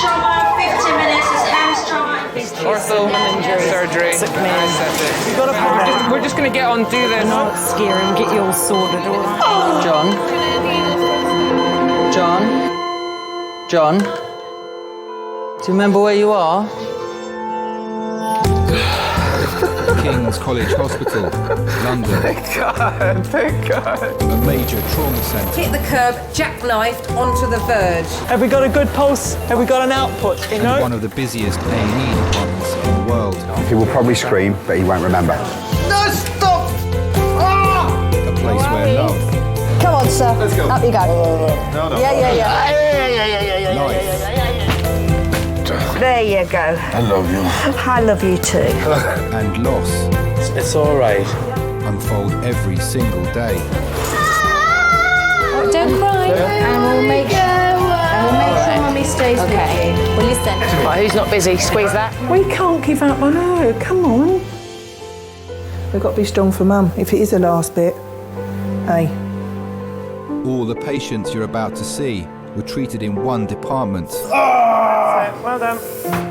trauma, 50 minutes is hamstring. Ortho surgery. We're just going to get on, do this. Not scare him, get you all sorted, all right? John? Do you remember where you are? King's College Hospital, London. Thank God. A major trauma centre. Hit the curb, jackknifed onto the verge. Have we got a good pulse? Have we got an output? You know? One of the busiest A&E departments in the world. He will probably scream, but he won't remember. No, stop! Ah! A place where love, Come on, sir. Let's go. Up you go. No. Yeah. life, There you go. I love you. I love you too. and loss It's all right. unfold every single day. Don't cry. And we'll make sure Mummy stays with you. Well, listen. Right, who's not busy? Squeeze that. We can't give up on her. Come on. We've got to be strong for Mum, if it is the last bit. Hey. All the patients you're about to see were treated in one department. Well done.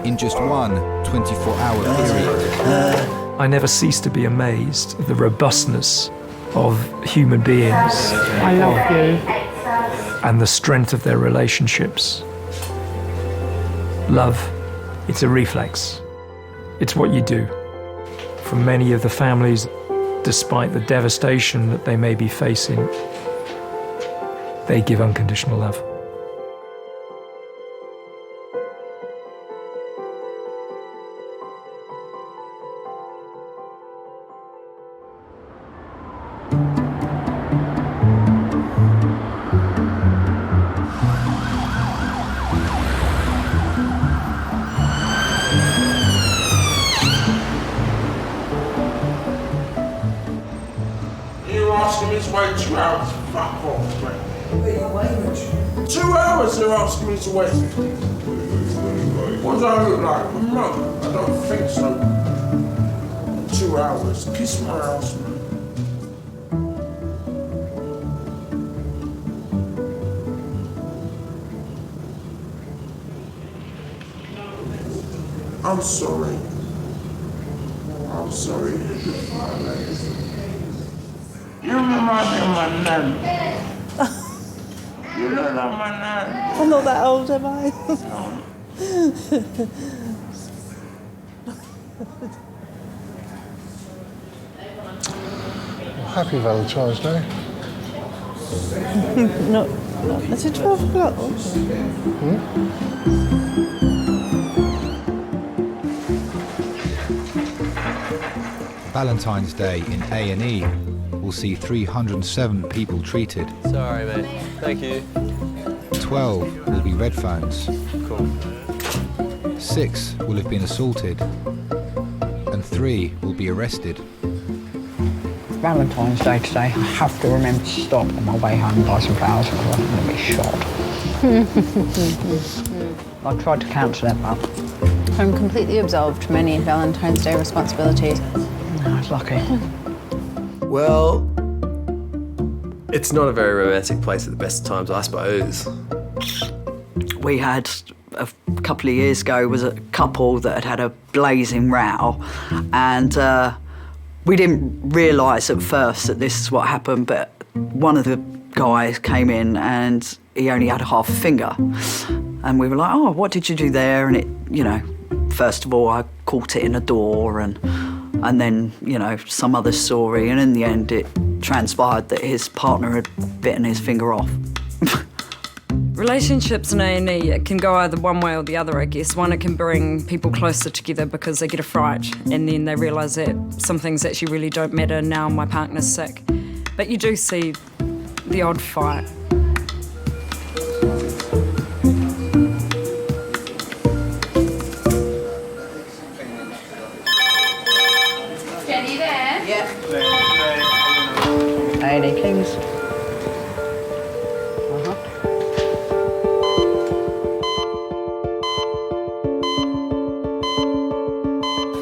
In just one 24-hour period. I never cease to be amazed at the robustness of human beings. I love you. And the strength of their relationships. Love, it's a reflex. It's what you do. For many of the families, despite the devastation that they may be facing, they give unconditional love. You're asking me to wait 2 hours. Fuck off, mate. 2 hours they're asking me to wait. What do I look like? A mug? I don't think so. 2 hours. Kiss my ass, man. I'm sorry. I'm sorry. You remind me of my nan. You look like my nan. I'm not that old, am I? Happy Valentine's Day. Not. Is it 12 o'clock? Valentine's Day in A&E will see 307 people treated. Sorry, mate. Thank you. 12 will be red phones. Cool. 6 will have been assaulted. And 3 will be arrested. Valentine's Day today. I have to remember to stop on my way home and buy some flowers because I'm going to be shot. I tried to cancel it, but I'm completely absolved from any Valentine's Day responsibilities. I was lucky. Well, it's not a very romantic place at the best of times, I suppose. We had, a couple of years ago, was a couple that had a blazing row, and we didn't realise at first that this is what happened, but one of the guys came in and he only had a half a finger. And we were like, oh, what did you do there? And it, you know, first of all, I caught it in a door and then, you know, some other story. And in the end, it transpired that his partner had bitten his finger off. Relationships in A&E, it can go either one way or the other, I guess. One, it can bring people closer together because they get a fright and then they realise that some things actually really don't matter now my partner's sick. But you do see the odd fight. Jenny there? Yeah. A&E Kings.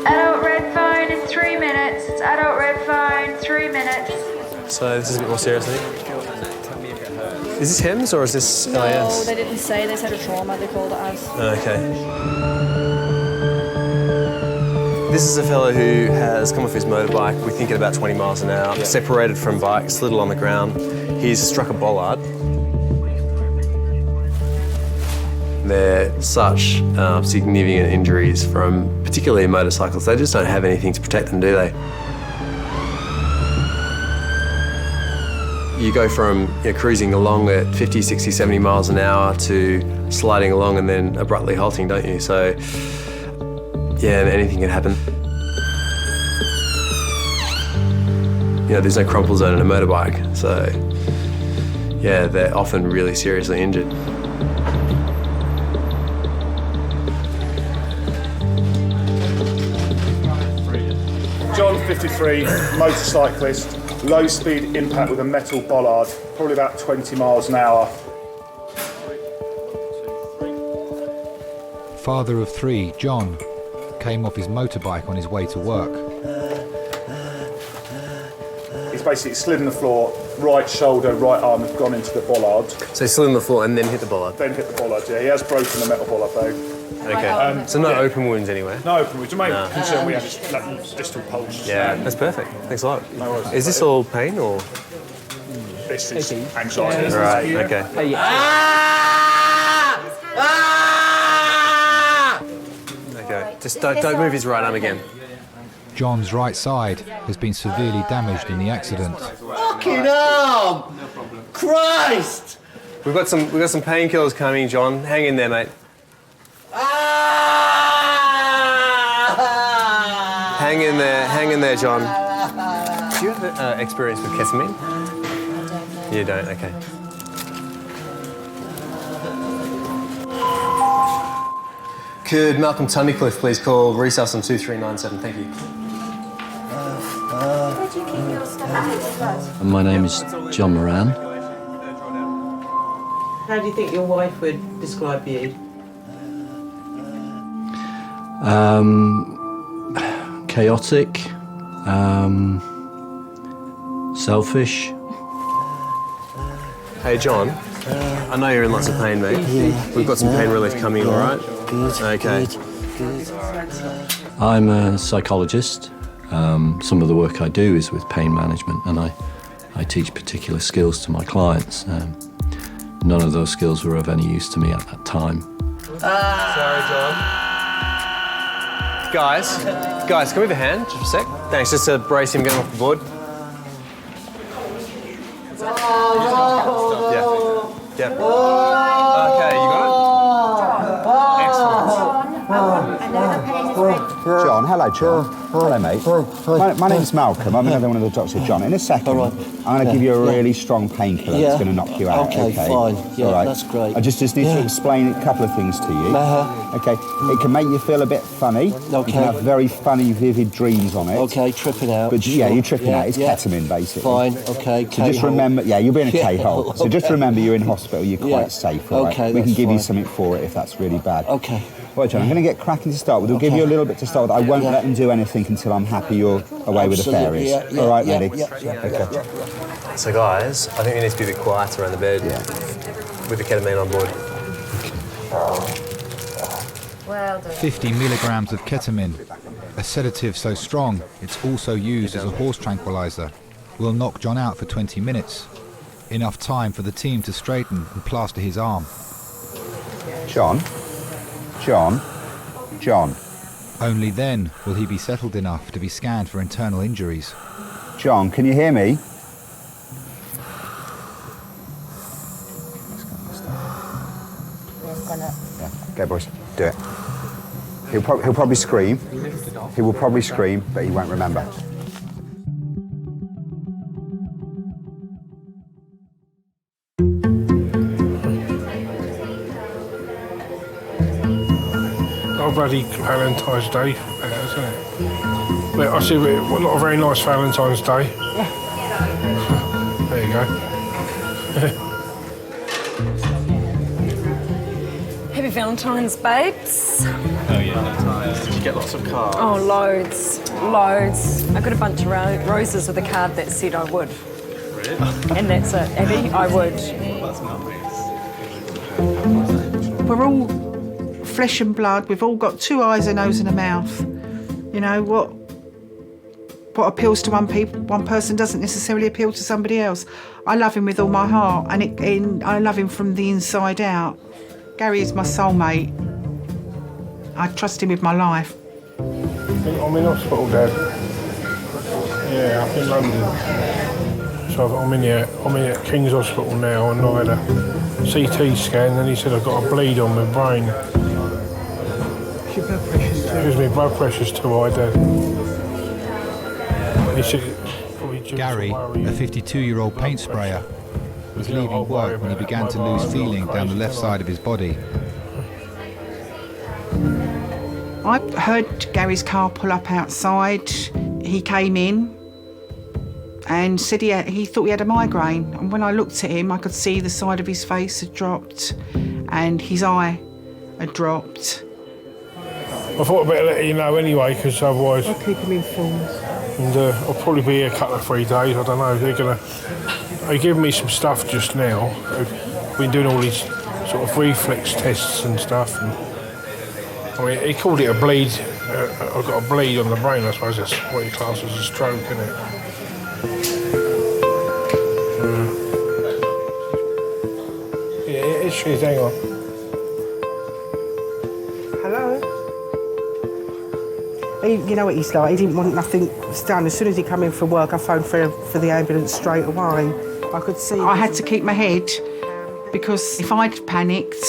Adult red phone in 3 minutes. It's adult red phone, 3 minutes. So this is a bit more seriously. Tell me if it hurts. Is this HEMS or is this No, LAS? they didn't say. They said a trauma. They called it as. Okay. This is a fellow who has come off his motorbike, we think at about 20 miles an hour, separated from bike, slid along the ground. He's struck a bollard. They're such significant injuries from particularly motorcycles. They just don't have anything to protect them, do they? You go from cruising along at 50, 60, 70 miles an hour to sliding along and then abruptly halting, don't you? So, yeah, anything can happen. There's no crumple zone in a motorbike, so, yeah, they're often really seriously injured. John, 53, motorcyclist, low speed impact with a metal bollard, probably about 20 miles an hour. Father of 3, John, came off his motorbike on his way to work. He's basically slid on the floor, right shoulder, right arm have gone into the bollard. So he slid on the floor and then hit the bollard? Then hit the bollard, yeah. He has broken the metal bollard though. Okay. So no open wounds anywhere? No open wounds. The main concern we have is distal pulse. Yeah, that's perfect. Thanks a lot. No worries. Is this all pain or? This is anxiety. Right, okay. Okay, just don't move his right arm again. John's right side has been severely damaged in the accident. Fucking arm! Christ! We've got some painkillers coming, John. Hang in there, mate. Hang in there, John. Do you have experience with ketamine? You don't, okay. Could Malcolm Tunnicliffe please call resus on 2397, thank you. Where do you keep your stuff? My name is John Moran. How do you think your wife would describe you? Chaotic, selfish. Hey, John. I know you're in lots of pain, mate. We've got some pain relief coming, all right? Okay. I'm a psychologist. Some of the work I do is with pain management, and I teach particular skills to my clients. None of those skills were of any use to me at that time. Sorry, John. Guys, can we have a hand just for a sec? Thanks, just to brace him getting off the board. Yeah. Okay, you got it? Excellent. John, hello, John. Hello, mate. My name's Malcolm. I'm another one of the doctors. John, in a second, I'm going to give you a really strong painkiller that's going to knock you out. Okay, fine. Yeah, right. that's great. I just need to explain a couple of things to you. Okay. It can make you feel a bit funny. You can have very funny, vivid dreams on it. Okay, tripping out. But yeah, you're tripping out. It's ketamine, basically. Fine. Okay. So just remember, you'll be in a K-hole. So just remember, you're in hospital. You're quite safe. All right? Okay, we can give you something for it if that's really bad. Okay. Right, John, I'm going to get cracking to start with. We'll give you a little bit to start with. I won't let them do anything until I'm happy you're away with the fairies. All right, ready? Okay. So, guys, I think we need to be a bit quiet around the bed with the ketamine on board. Well done. 50 milligrams of ketamine, a sedative so strong it's also used as a horse tranquilizer, will knock John out for 20 minutes. Enough time for the team to straighten and plaster his arm. John. Only then will he be settled enough to be scanned for internal injuries. John, can you hear me? Go, boys. Do it. He'll probably scream. He will probably scream, but he won't remember. Not a bloody Valentine's Day, isn't it? But I see not a very nice Valentine's Day. There you go. Happy Valentine's, babes. Oh yeah, did you get lots of cards? Oh, loads. I got a bunch of roses with a card that said I would. Really? And that's it. Abby, I would. We're all flesh and blood. We've all got 2 eyes, a nose and a mouth. You know, what appeals to one person doesn't necessarily appeal to somebody else. I love him with all my heart, and I love him from the inside out. Gary is my soulmate. I trust him with my life. I'm in hospital, Dad. Yeah, up in London. So I'm in here at King's Hospital now, and I had a CT scan, and he said I've got a bleed on my brain. Your blood pressure's too Because my blood pressure's too high, Dad. He said, Gary, a 52-year-old paint sprayer, was leaving work when he began to lose feeling down the left side of his body. I heard Gary's car pull up outside. He came in and said he thought he had a migraine. And when I looked at him, I could see the side of his face had dropped and his eye had dropped. I thought I'd better let you know anyway, because otherwise... I'll keep him informed. And I'll probably be here a couple of 3 days, I don't know. They're giving me some stuff just now. They've been doing all these sort of reflex tests and stuff. And, I mean, he called it a bleed. I've got a bleed on the brain, I suppose that's what he classes as a stroke, isn't it? Yeah, it is, hang on. Hello? You know what he's like, he didn't want nothing done. As soon as he came in for work, I phoned for the ambulance straight away. I could see... I had to keep my head, because if I'd panicked,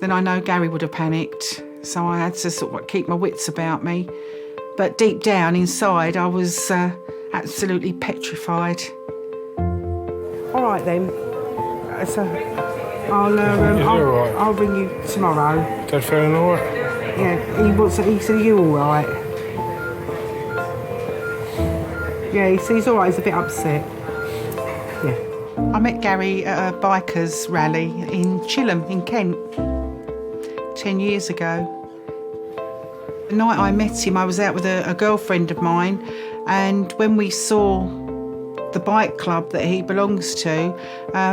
then I know Gary would have panicked. So I had to sort of keep my wits about me. But deep down inside, I was absolutely petrified. All right then. So I'll ring you tomorrow. Dad feeling all right? Yeah, he said, are you all right? Yeah, he's all right, he's a bit upset. Yeah. I met Gary at a bikers rally in Chilham in Kent 10 years ago. The night I met him, I was out with a girlfriend of mine, and when we saw the bike club that he belongs to,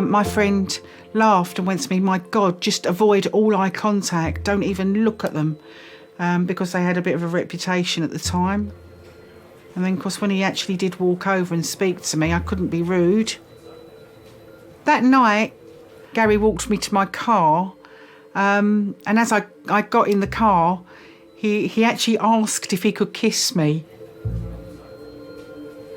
my friend laughed and went to me, my God, just avoid all eye contact, don't even look at them, because they had a bit of a reputation at the time. And then, of course, when he actually did walk over and speak to me, I couldn't be rude. That night, Gary walked me to my car, and as I got in the car, he actually asked if he could kiss me.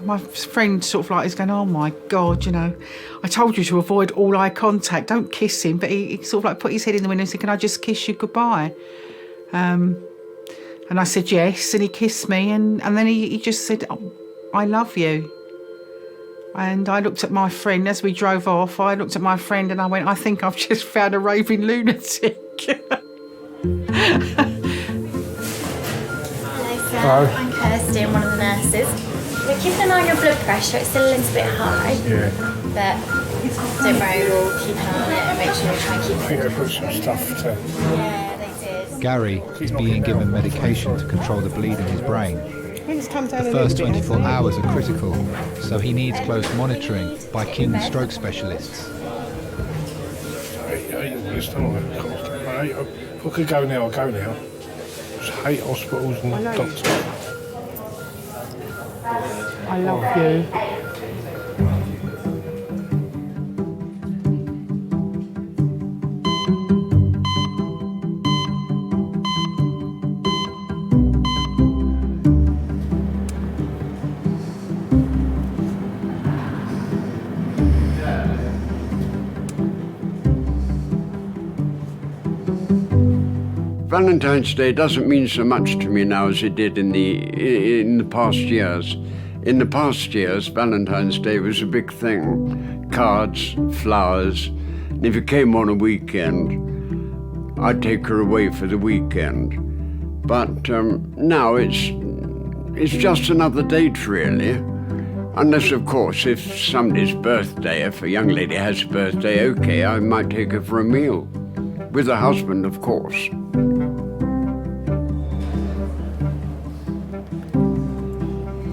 My friend sort of like is going, oh my God, you know, I told you to avoid all eye contact, don't kiss him. But he sort of like put his head in the window and said, can I just kiss you goodbye? And I said yes, and he kissed me, and then he just said, oh, I love you. And I looked at my friend, as we drove off, I looked at my friend and I went, I think I've just found a raving lunatic. Hello, I'm Kirsty, I'm one of the nurses. We're keeping an eye on your blood pressure, it's still a little bit high. Yeah. But don't worry, we'll keep an eye on it and make sure we try and keep it. I think they put some stuff to... Yeah, they did. Gary is being given medication to control the bleed in his brain. The first 24 hours are critical, so he needs close monitoring by King's stroke specialists. If I could go now, I'll go now. I just hate hospitals and doctors. I love you. Valentine's Day doesn't mean so much to me now as it did in the past years. In the past years, Valentine's Day was a big thing. Cards, flowers, and if it came on a weekend, I'd take her away for the weekend. But now it's just another date, really. Unless, of course, if somebody's birthday, if a young lady has a birthday, okay, I might take her for a meal. With her husband, of course.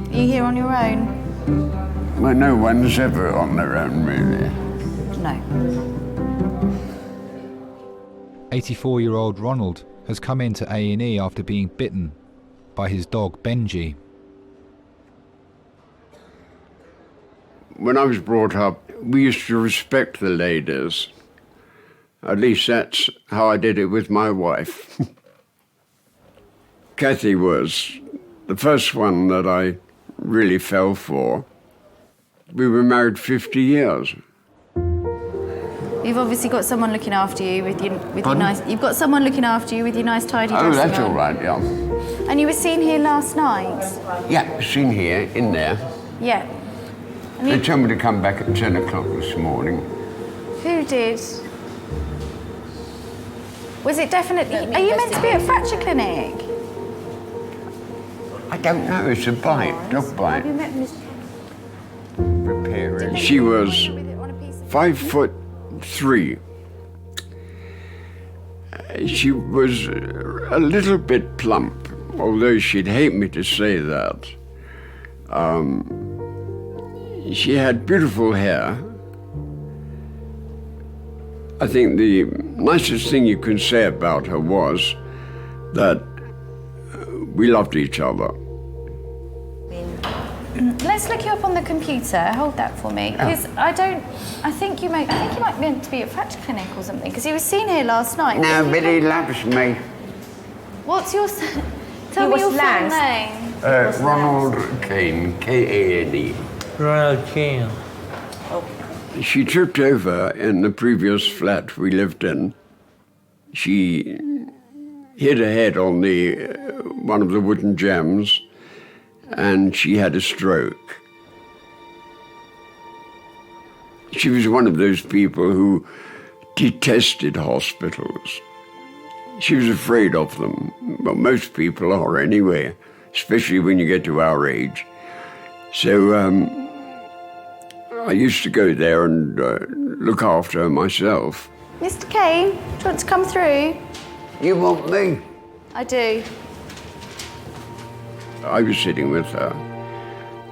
Are you here on your own? Well, no one's ever on their own, really. No. 84-year-old Ronald has come into A&E after being bitten by his dog Benji. When I was brought up, we used to respect the ladies. At least that's how I did it with my wife. Kathy was the first one that I really fell for. We were married 50 years. You've obviously got someone looking after you with your Pardon? nice. You've got someone looking after you with your nice tidy Oh, dressing that's on. all right, yeah. And you were seen here last night. Yeah, seen here, in there. Yeah. And They you, told me to come back at 10 o'clock this morning. who did? Was it definitely? Are you meant to be at fracture clinic? I don't know, it's a bite, dog bite. Repairing. She was 5'3". She was a little bit plump, although she'd hate me to say that. She had beautiful hair. I think the nicest thing you can say about her was that we loved each other. Let's look you up on the computer. Hold that for me, because I think you might be meant to be at fracture clinic or something. Because he was seen here last night. Nobody loves me. What's your? Tell me your full name. Ronald Kane, K-A-N-E. Ronald Kane. She tripped over in the previous flat we lived in. She hit her head on one of the wooden jambs, and she had a stroke. She was one of those people who detested hospitals. She was afraid of them. Well, most people are anyway, especially when you get to our age. So I used to go there and look after her myself. Mr. Kane, do you want to come through? You want me? I do. I was sitting with her,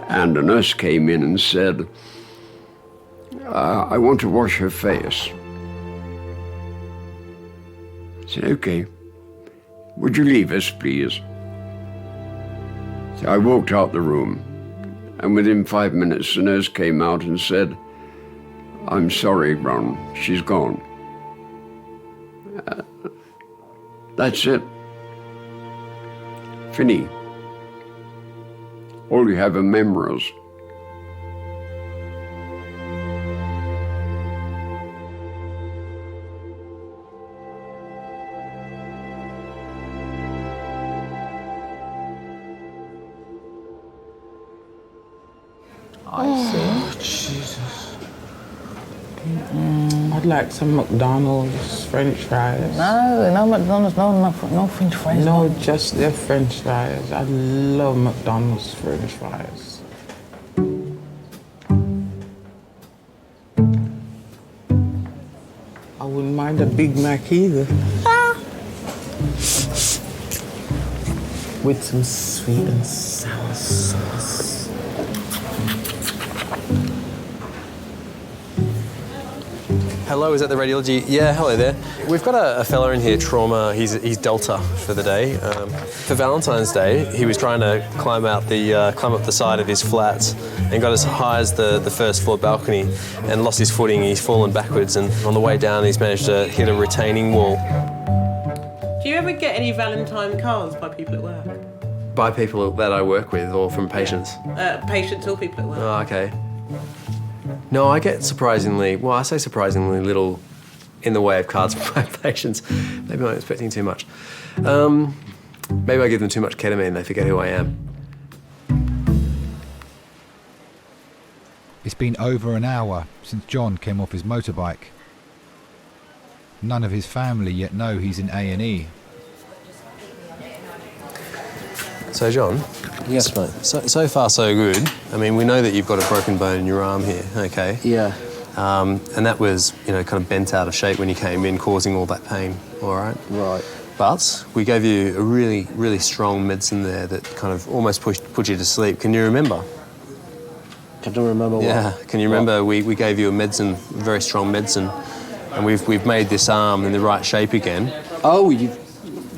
and a nurse came in and said, I want to wash her face. I said, okay. Would you leave us, please? So I walked out the room, and within 5 minutes, the nurse came out and said, I'm sorry, Ron, she's gone. That's it. Fini. All you have are memories. Oh, Jesus. I'd like some McDonald's French fries. No McDonald's, no French fries. No, just their French fries. I love McDonald's French fries. I wouldn't mind a Big Mac either. With some sweet and sour sauce. Hello, is that the radiology? Yeah, hello there. We've got a fella in here, trauma. He's Delta for the day. For Valentine's Day, he was trying to climb up the side of his flat and got as high as the first floor balcony and lost his footing. He's fallen backwards, and on the way down, he's managed to hit a retaining wall. Do you ever get any Valentine cards by people at work? By people that I work with, or from patients? Patients or people at work. Oh, okay. No, I get surprisingly little in the way of cards from my patients. Maybe I'm expecting too much. Maybe I give them too much ketamine, they forget who I am. It's been over an hour since John came off his motorbike. None of his family yet know he's in A&E. So, John? Yes, mate. So far, so good. I mean, we know that you've got a broken bone in your arm here, okay? Yeah. And that was, kind of bent out of shape when you came in, causing all that pain, all right? Right. But we gave you a really, really strong medicine there that kind of almost put you to sleep. Can you remember? back. I don't remember what. Yeah. Can you remember we gave you a medicine, very strong medicine, and we've made this arm in the right shape again. Oh, you.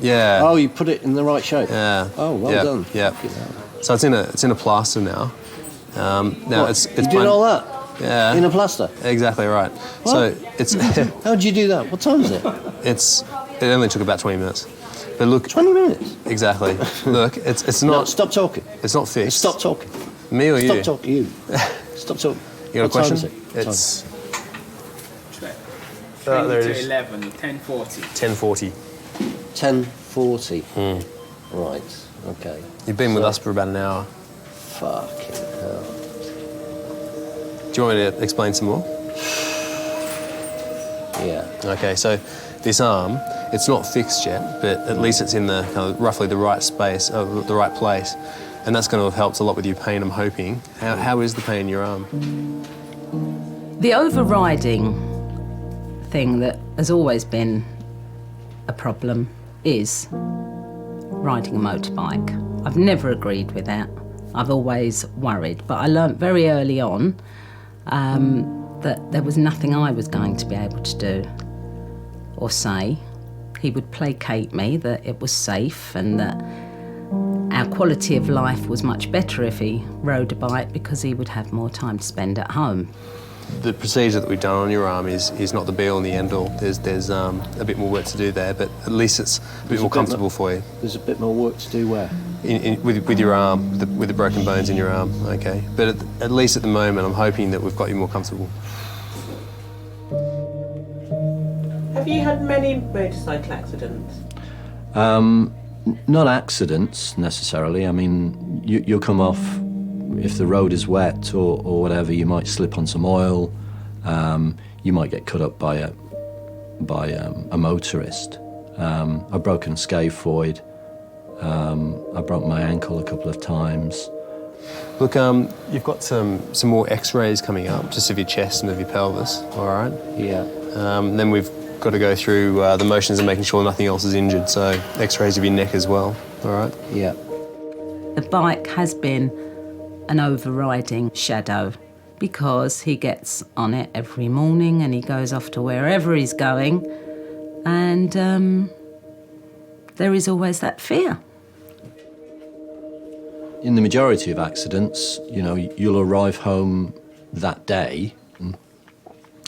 Yeah. Oh, you put it in the right shape. Yeah. Oh, well done. Yeah. So it's in a plaster now. Now what? it's You did all that? Yeah. In a plaster? Exactly right. What? So it's. How did you do that? What time is it? It only took about 20 minutes. But look. 20 minutes? Exactly. Look, it's not. No, stop talking. It's not fixed. Stop talking. Me or you? Stop talking. You. Stop talking. You got a question? What time is it? It's. 20 there it to is. 11, 10:40. 10:40. 10:40. Right. Okay. You've been with us for about an hour. Fucking hell. Do you want me to explain some more? Yeah. Okay, so this arm, it's not fixed yet, but at least it's in the kind of roughly the right space, the right place, and that's going to have helped a lot with your pain, I'm hoping. How is the pain in your arm? The overriding thing that has always been a problem is riding a motorbike. I've never agreed with that. I've always worried, but I learnt very early on that there was nothing I was going to be able to do or say. He would placate me that it was safe and that our quality of life was much better if he rode a bike because he would have more time to spend at home. The procedure that we've done on your arm is not the be-all and the end-all. There's a bit more work to do there, but at least it's a bit more comfortable for you. There's a bit more work to do where? With your arm, with the broken bones in your arm, okay. But at least at the moment, I'm hoping that we've got you more comfortable. Have you had many motorcycle accidents? Not accidents necessarily. I mean, you'll come off. If the road is wet or whatever, you might slip on some oil. You might get cut up by a motorist. I've broken a scaphoid. I broke my ankle a couple of times. Look, you've got some more X-rays coming up, just of your chest and of your pelvis. All right. Yeah. Then we've got to go through the motions of making sure nothing else is injured. So X-rays of your neck as well. All right. Yeah. The bike has been an overriding shadow because he gets on it every morning and he goes off to wherever he's going, and there is always that fear. In the majority of accidents, you'll arrive home that day, and,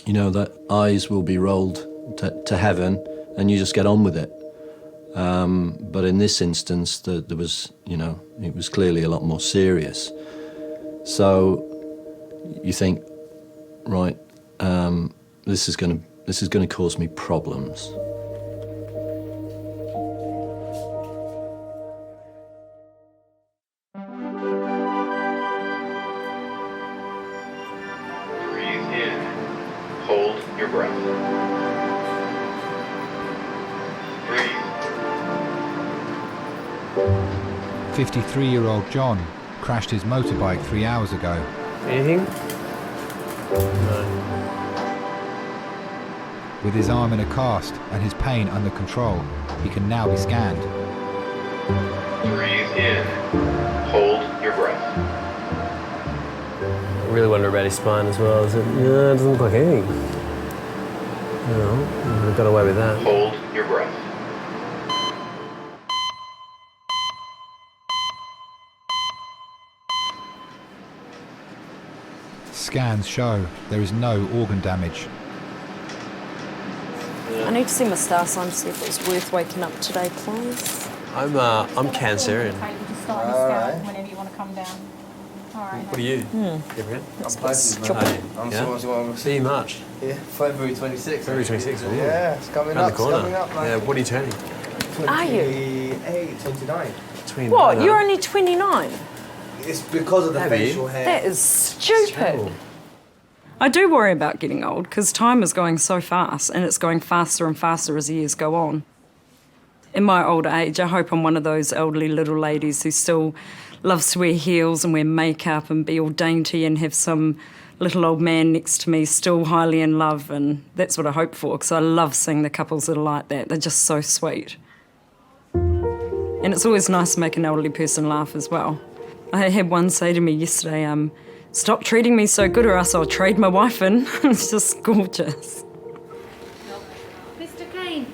that eyes will be rolled to heaven and you just get on with it. But in this instance, there was, it was clearly a lot more serious. So you think, right, this is going to cause me problems. Breathe in. Hold your breath. Breathe. 53-year-old John crashed his motorbike 3 hours ago. Anything? No. With his arm in a cast and his pain under control, he can now be scanned. Breathe in. Hold your breath. I really wonder about his spine as well. It doesn't look like anything. No, I got away with that. Hold your breath. Scans show there is no organ damage. I need to see my star sign to see if it's worth waking up today, please. I'm Cancerian. Just start this down whenever you want to come down. All right. What are you? Gabriel? I'm See you March. Yeah, February 26th. February 26th. Ooh. Yeah, it's coming Around up. the corner. It's coming up, man. Yeah, what are you turning? Are you? 29. 29. What? You're only 29? It's because of the Have you? facial hair. That is stupid. I do worry about getting old because time is going so fast and it's going faster and faster as the years go on. In my older age, I hope I'm one of those elderly little ladies who still loves to wear heels and wear makeup and be all dainty and have some little old man next to me still highly in love, and that's what I hope for because I love seeing the couples that are like that. They're just so sweet. And it's always nice to make an elderly person laugh as well. I had one say to me yesterday, stop treating me so good or else I'll trade my wife in. It's just gorgeous. Mr. Kane.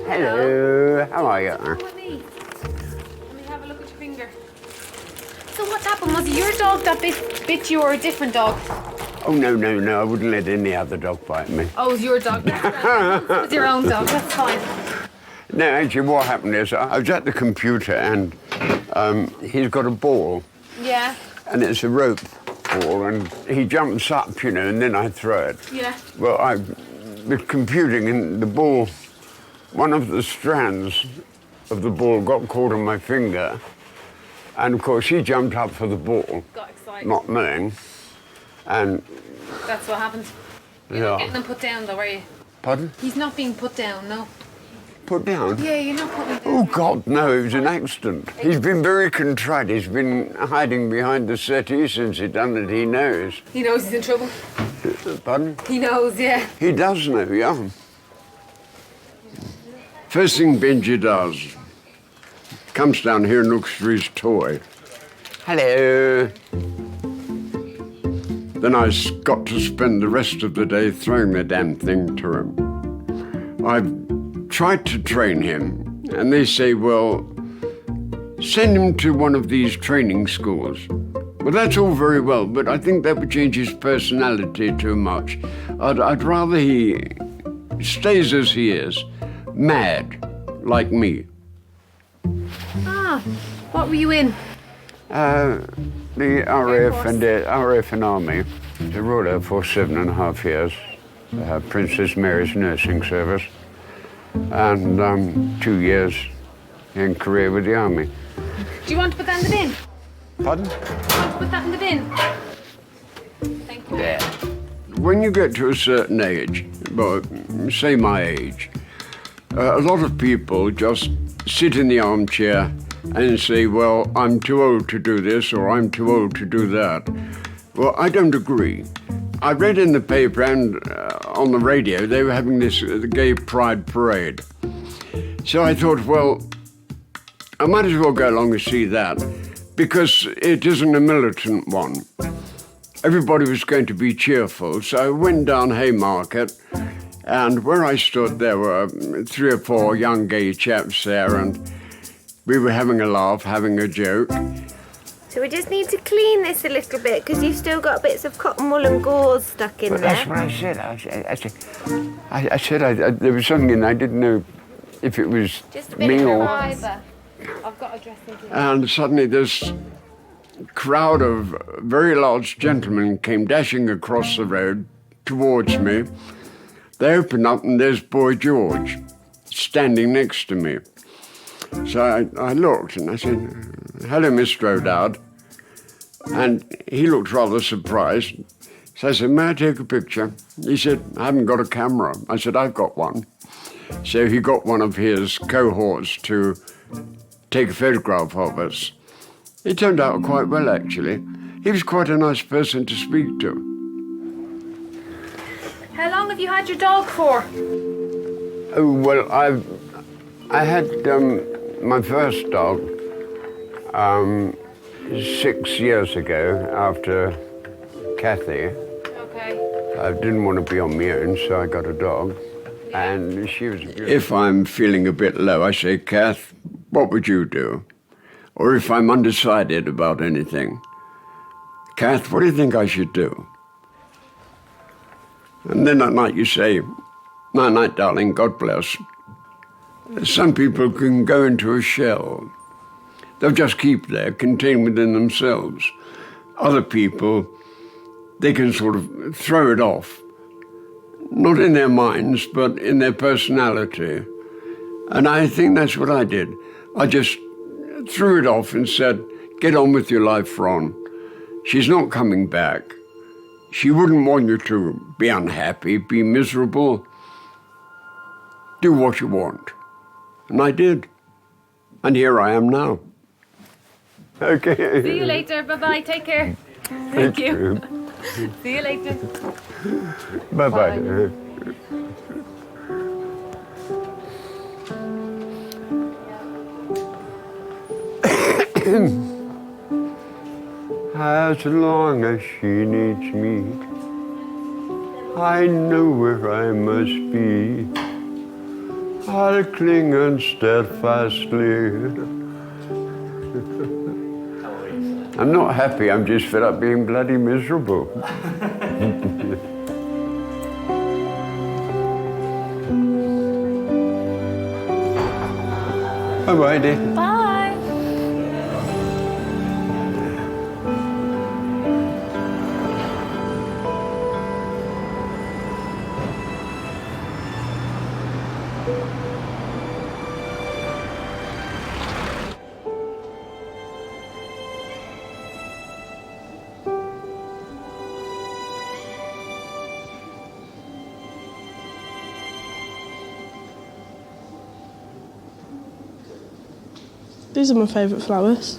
Hello, how are you? Let me have a look at your finger. So what happened? Was it your dog that bit you or a different dog? Oh, no, I wouldn't let any other dog bite me. Oh, it was your dog. It was your own dog, that's fine. No, actually what happened is I was at the computer and he's got a ball. Yeah. And it's a rope ball and he jumps up, you know, and then I throw it. Yeah. Well, I was computing and the ball, one of the strands of the ball got caught on my finger. And of course he jumped up for the ball. Got excited. Not knowing. And That's what happened. You're not getting him put down though, are you? Pardon? He's not being put down, no. Put down? Yeah, you're not putting him down. Oh, God, no, it was an accident. He's been very contrite. He's been hiding behind the settee since he done it. He knows. He knows he's in trouble. Pardon? He knows, yeah. He does know, yeah. First thing Benji does, comes down here and looks for his toy. Hello. Then I got to spend the rest of the day throwing the damn thing to him. I've tried to train him, and they say, well, send him to one of these training schools. Well, that's all very well, but I think that would change his personality too much. I'd rather he stays as he is, mad, like me. Ah, what were you in? The RAF and Army, the Royal Air Force, 7.5 years, Princess Mary's nursing service, and 2 years in Korea with the Army. Do you want to put that in the bin? Pardon? Do you want to put that in the bin? Thank you. Yeah. When you get to a certain age, well, say my age, a lot of people just sit in the armchair and say, well, I'm too old to do this or I'm too old to do that. Well, I don't agree. I read in the paper and on the radio they were having this gay pride parade. So I thought, well, I might as well go along and see that because it isn't a militant one. Everybody was going to be cheerful, so I went down Haymarket and where I stood there were 3 or 4 young gay chaps there and we were having a laugh, having a joke. So we just need to clean this a little bit because you've still got bits of cotton wool and gauze stuck in there. That's what I said. There was something in there. I didn't know if it was Just a bit me of or... fibre. I've got a dressing table. And suddenly this crowd of very large gentlemen came dashing across the road towards me. They opened up and there's Boy George standing next to me. So I looked and I said, hello, Mr. O'Dowd. And he looked rather surprised. So I said, may I take a picture? He said, I haven't got a camera. I said, I've got one. So he got one of his cohorts to take a photograph of us. It turned out quite well, actually. He was quite a nice person to speak to. How long have you had your dog for? Oh, well, I had my first dog 6 years ago after Kathy. Okay. I didn't want to be on my own, so I got a dog. And she was beautiful. If I'm feeling a bit low, I say, Kath, what would you do? Or if I'm undecided about anything, Kath, what do you think I should do? And then at night you say, night, night, darling, God bless. Some people can go into a shell. They'll just keep there, contained within themselves. Other people, they can sort of throw it off. Not in their minds, but in their personality. And I think that's what I did. I just threw it off and said, get on with your life, Ron. She's not coming back. She wouldn't want you to be unhappy, be miserable. Do what you want. And I did. And here I am now. Okay. See you later. Bye-bye. Take care. Thank you. See you later. Bye-bye. As long as she needs me, I know where I must be. I'll cling on steadfastly. I'm not happy, I'm just fed up being bloody miserable. Bye-bye, dear. Bye. These are my favourite flowers.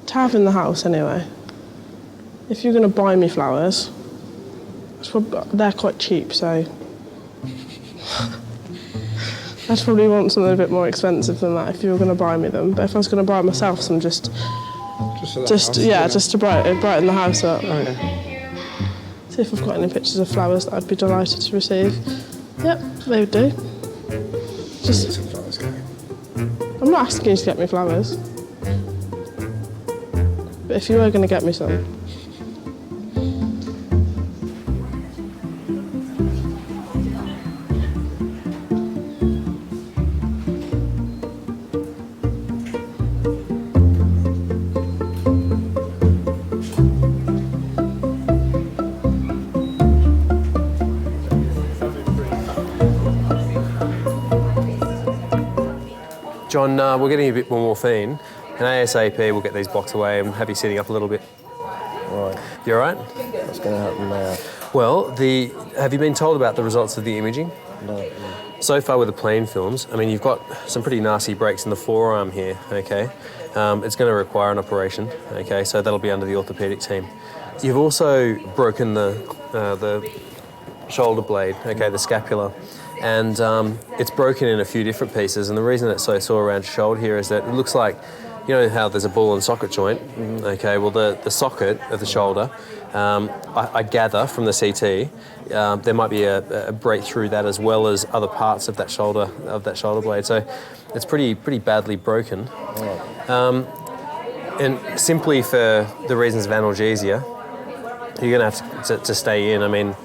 To have in the house anyway. If you're going to buy me flowers, they're quite cheap, so I'd probably want something a bit more expensive than that if you were going to buy me them. But if I was going to buy myself some, just to brighten the house up. Oh, yeah. See if I've got any pictures of flowers that I'd be delighted to receive. Yep, they would do. Just, some flowers, I'm not asking you to get me flowers. But if you were going to get me some. John, we're getting a bit more morphine, and ASAP we'll get these blocks away and have you sitting up a little bit. Right. You all right? What's going to happen now? Well, have you been told about the results of the imaging? No. So far with the plane films, I mean, you've got some pretty nasty breaks in the forearm here, okay? It's going to require an operation, okay? So that'll be under the orthopaedic team. You've also broken the shoulder blade, okay, the scapula. And it's broken in a few different pieces, and the reason it's so sore around your shoulder here is that it looks like, you know how there's a ball and socket joint? Mm-hmm. Okay, well the socket of the shoulder, I gather from the CT, there might be a break through that as well as other parts of that shoulder blade. So it's pretty badly broken. And simply for the reasons of analgesia, you're going to have to stay in. I mean,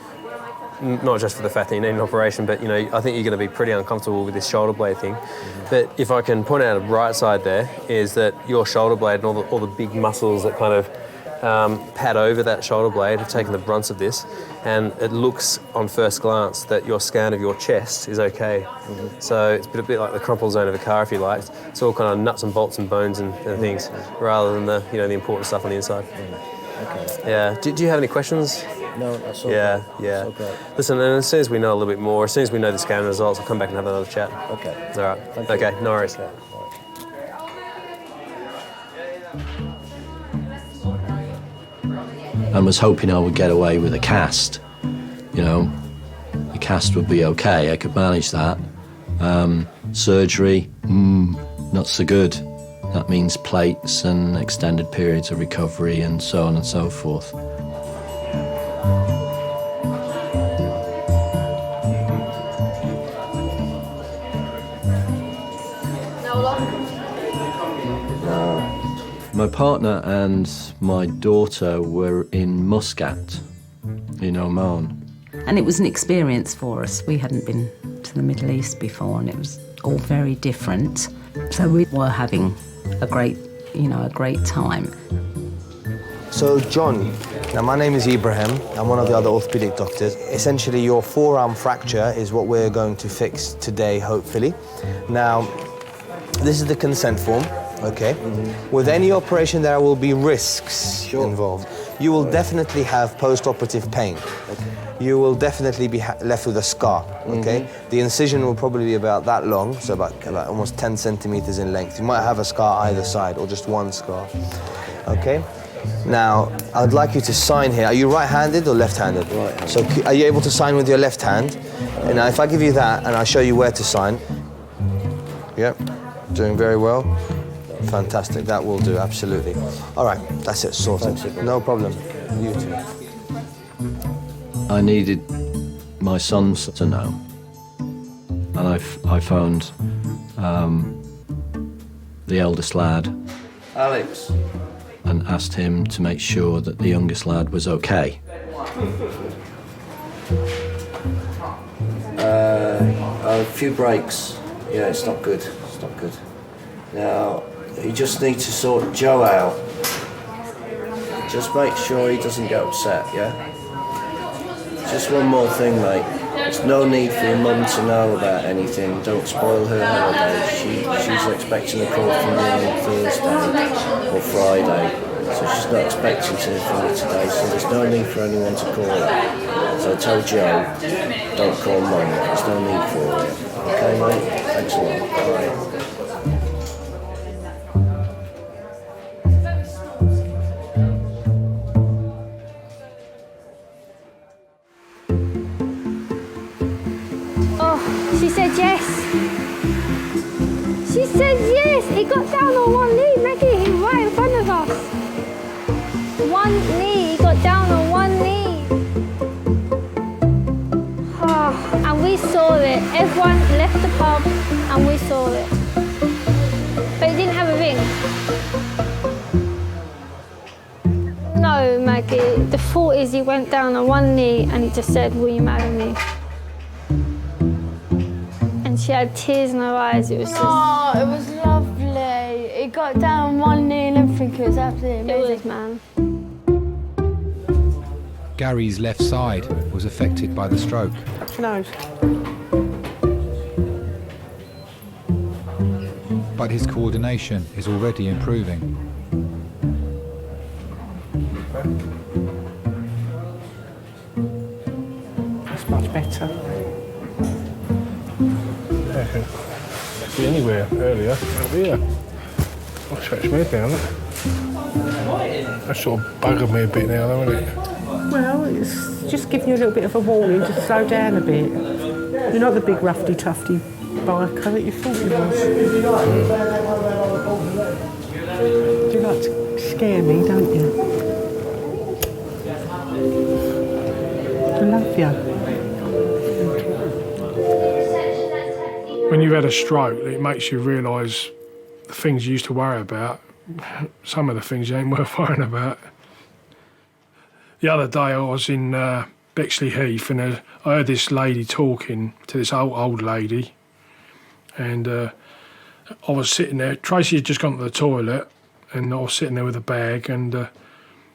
not just for the fact that you need an operation, but you know, I think you're going to be pretty uncomfortable with this shoulder blade thing. Mm-hmm. But if I can point out a bright side there, is that your shoulder blade and all the big muscles that kind of pad over that shoulder blade have taken the brunt of this, and it looks on first glance that your scan of your chest is okay. Mm-hmm. So it's a bit like the crumple zone of a car, if you like. It's all kind of nuts and bolts and bones and things, rather than the important stuff on the inside. Okay. Yeah. Do you have any questions? No, that's all. Yeah. Okay. Listen, and as soon as we know a little bit more, as soon as we know the scan results, I'll come back and have another chat. Okay. All right. Thank you. Okay, no worries. Okay. I was hoping I would get away with a cast. You know, the cast would be okay. I could manage that. Surgery, not so good. That means plates and extended periods of recovery and so on and so forth. My partner and my daughter were in Muscat, in Oman. And it was an experience for us. We hadn't been to the Middle East before, and it was all very different. So we were having a great time. So, John, now my name is Ibrahim. I'm one of the other orthopedic doctors. Essentially, your forearm fracture is what we're going to fix today, hopefully. Now, this is the consent form. Okay. Mm-hmm. With any operation, there will be risks involved. You will definitely have post-operative pain. Okay. You will definitely be left with a scar. Okay. Mm-hmm. The incision will probably be about that long, so about almost 10 centimeters in length. You might have a scar either side, or just one scar. Okay. Now, I'd like you to sign here. Are you right-handed or left-handed? Right-handed. So, are you able to sign with your left hand? And now, if I give you that and I show you where to sign. Yep. Doing very well. Fantastic, that will do, absolutely. All right, that's it, sorted. No problem. You too. I needed my sons to know. And I phoned the eldest lad, Alex, and asked him to make sure that the youngest lad was okay. A few breaks. Yeah, it's not good. It's not good. Now, you just need to sort Joe out. Just make sure he doesn't get upset, yeah? Just one more thing, mate. There's no need for your mum to know about anything. Don't spoil her holiday. She's expecting a call from you on Thursday or Friday. So she's not expecting to hear from you today, so there's no need for anyone to call her. So tell Joe, don't call mum. There's no need for it. Okay, mate? Thanks a lot. Bye. She said yes. She said yes. He got down on one knee, Maggie. He's right in front of us. One knee. He got down on one knee. Oh, and we saw it. Everyone left the pub and we saw it. But he didn't have a ring. No, Maggie. The thought is he went down on one knee and he just said, "Will you marry me?" She had tears in her eyes. It was just... Oh, it was lovely. It got down on one knee and everything. It was absolutely amazing. It was, man. Gary's left side was affected by the stroke. Touch your nose. But his coordination is already improving. That's much better. Be anywhere earlier, out here. I'll stretch me down. That sort of buggered me a bit now, though, isn't it? Well, it's just giving you a little bit of a warning to slow down a bit. You're not the big roughy tufty biker that you thought you was. You like to scare me, don't you? I love you. When you've had a stroke, it makes you realise the things you used to worry about, some of the things you ain't worth worrying about. The other day I was in Bexley Heath and I heard this lady talking to this old lady, and I was sitting there. Tracy had just gone to the toilet and I was sitting there with a bag, and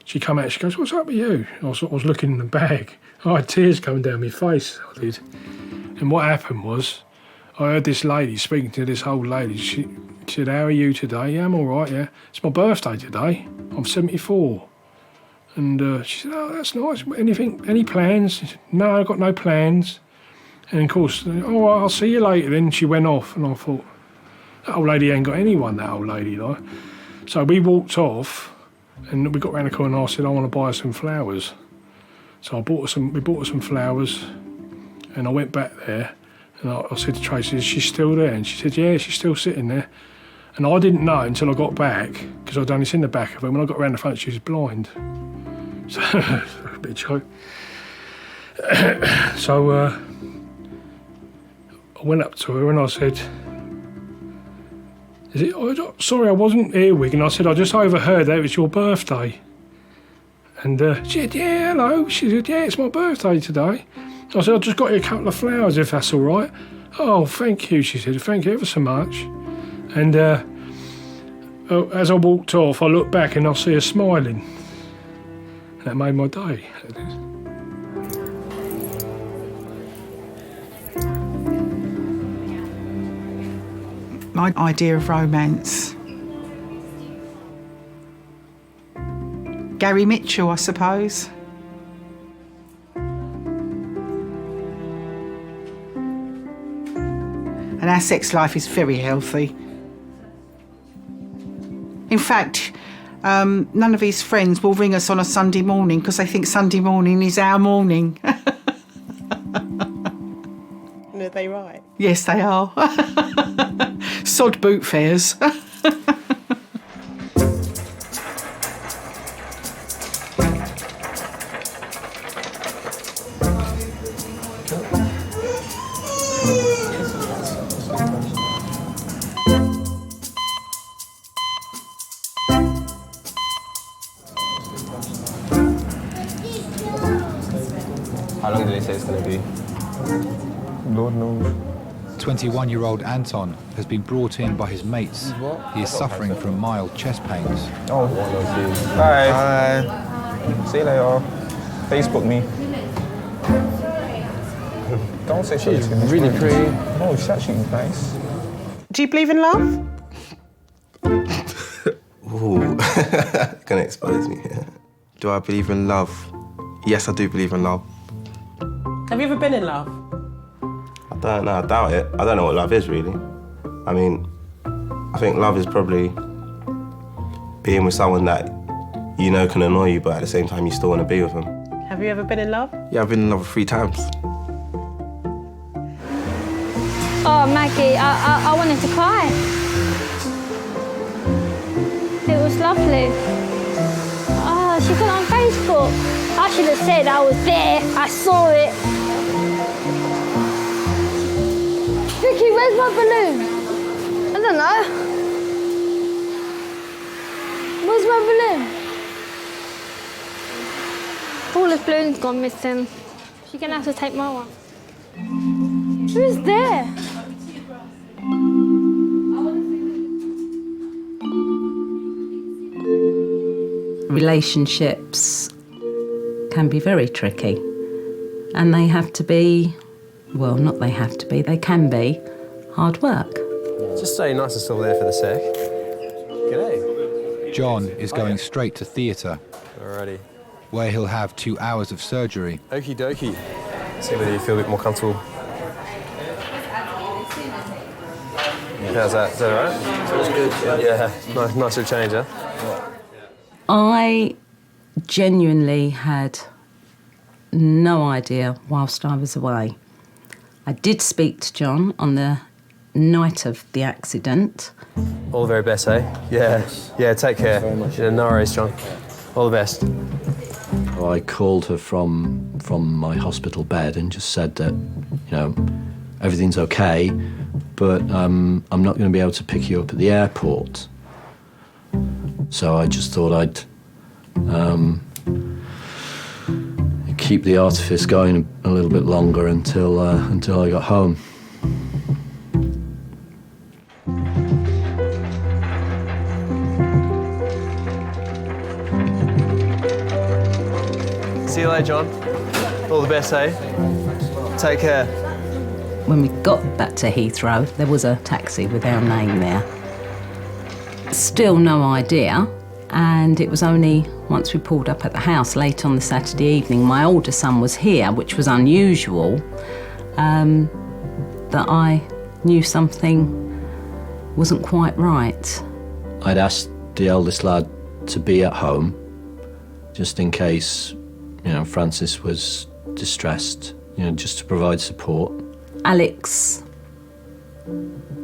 she come out, she goes, "What's up with you?" I was looking in the bag. I had tears coming down my face, I did. And what happened was, I heard this lady speaking to this old lady. She said, "How are you today?" "Yeah, I'm all right, yeah. It's my birthday today. I'm 74. And she said, "Oh, that's nice. Any plans?" I said, "No, I've got no plans." And of course, "All right, I'll see you later." Then she went off, and I thought, that old lady ain't got anyone, that old lady, like. So we walked off, and we got round the corner, and I said, "I want to buy her some flowers." So we bought her some flowers, and I went back there. And I said to Tracy, "Is she still there?" And she said, "Yeah, she's still sitting there." And I didn't know until I got back, because I'd only seen the back of her. When I got round the front, she was blind. So, a bit of joke. So I went up to her and I said, "Sorry, I wasn't here, Wig." And I said, "I just overheard that it was your birthday." And she said, "Yeah, hello." She said, "Yeah, it's my birthday today." I said, "I just got you a couple of flowers, if that's all right." "Oh, thank you," she said. "Thank you ever so much." And as I walked off, I looked back and I see her smiling. And that made my day. My idea of romance. Gary Mitchell, I suppose. And our sex life is very healthy. In fact, none of his friends will ring us on a Sunday morning because they think Sunday morning is our morning. Are they right? Yes, they are. Sod boot fairs. How long do they say it's going to be? Lord knows. 21-year-old Anton has been brought in by his mates. He is suffering from mild chest pains. Oh, bye. See you later. Facebook me. Don't say she's really pretty. Oh, she's actually nice. Do you believe in love? Ooh, gonna expose me here. Do I believe in love? Yes, I do believe in love. Have you ever been in love? I don't know, I doubt it. I don't know what love is, really. I mean, I think love is probably being with someone that you know can annoy you, but at the same time you still want to be with them. Have you ever been in love? Yeah, I've been in love 3 times. Oh, Maggie, I wanted to cry. It was lovely. Oh, she put it on Facebook. I should have said I was there. I saw it. Vicky, where's my balloon? I don't know. Where's my balloon? Paula's balloon's gone missing. She's gonna have to take my one. Who's there? Relationships can be very tricky, and they have to be, well, not they have to be, they can be hard work. Just stay nice and still there for the sec. G'day. John is going straight to theatre, Alrighty. where he'll have 2 hours of surgery. Okie dokie. See whether you feel a bit more comfortable. How's that? Is that all right? Feels good. Yeah, nice little change, huh? I genuinely had no idea whilst I was away. I did speak to John on the night of the accident. All the very best, eh? Yeah, take care. Very much. Yeah, no worries, John. All the best. I called her from my hospital bed and just said that, you know, everything's okay, but I'm not going to be able to pick you up at the airport. So I just thought I'd keep the artifice going a little bit longer until I got home. See you later, John. All the best, eh? Take care. When we got back to Heathrow, there was a taxi with our name there. Still no idea, and it was only once we pulled up at the house late on the Saturday evening, my older son was here, which was unusual, that I knew something wasn't quite right. I'd asked the eldest lad to be at home, just in case, you know, Francis was distressed, you know, just to provide support. Alex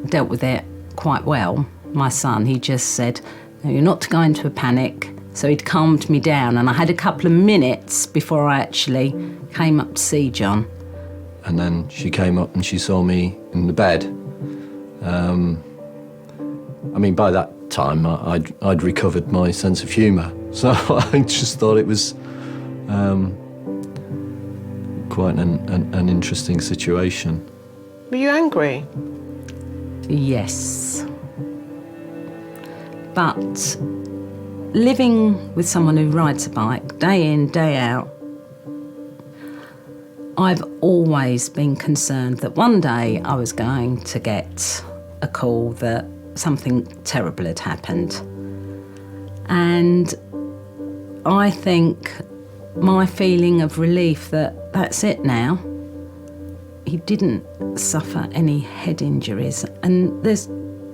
dealt with it quite well. My son, he just said, no, you're not to go into a panic. So he'd calmed me down, and I had a couple of minutes before I actually came up to see John. And then she came up and she saw me in the bed. I mean, by that time, I'd recovered my sense of humour. So I just thought it was quite an interesting situation. Were you angry? Yes. But living with someone who rides a bike day in, day out, I've always been concerned that one day I was going to get a call that something terrible had happened. And I think my feeling of relief that that's it now. He didn't suffer any head injuries, and there's,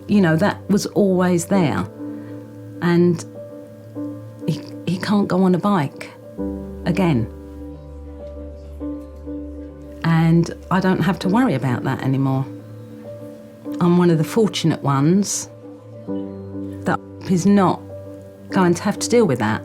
you know, that was always there. And he can't go on a bike again. And I don't have to worry about that anymore. I'm one of the fortunate ones that is not going to have to deal with that.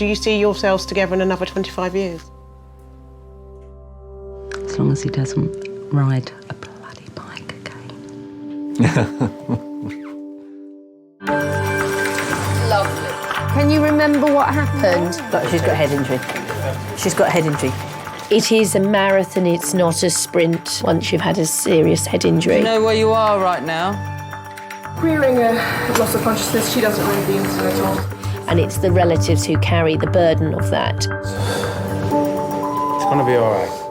you see yourselves together in another 25 years? As long as he doesn't ride a bloody bike again. Lovely. Can you remember what happened? She's got a head injury. She's got a head injury. It is a marathon, it's not a sprint once you've had a serious head injury. Do you know where you are right now? Queering a loss of consciousness, she doesn't remember the incident at all. And it's the relatives who carry the burden of that. It's going to be all right.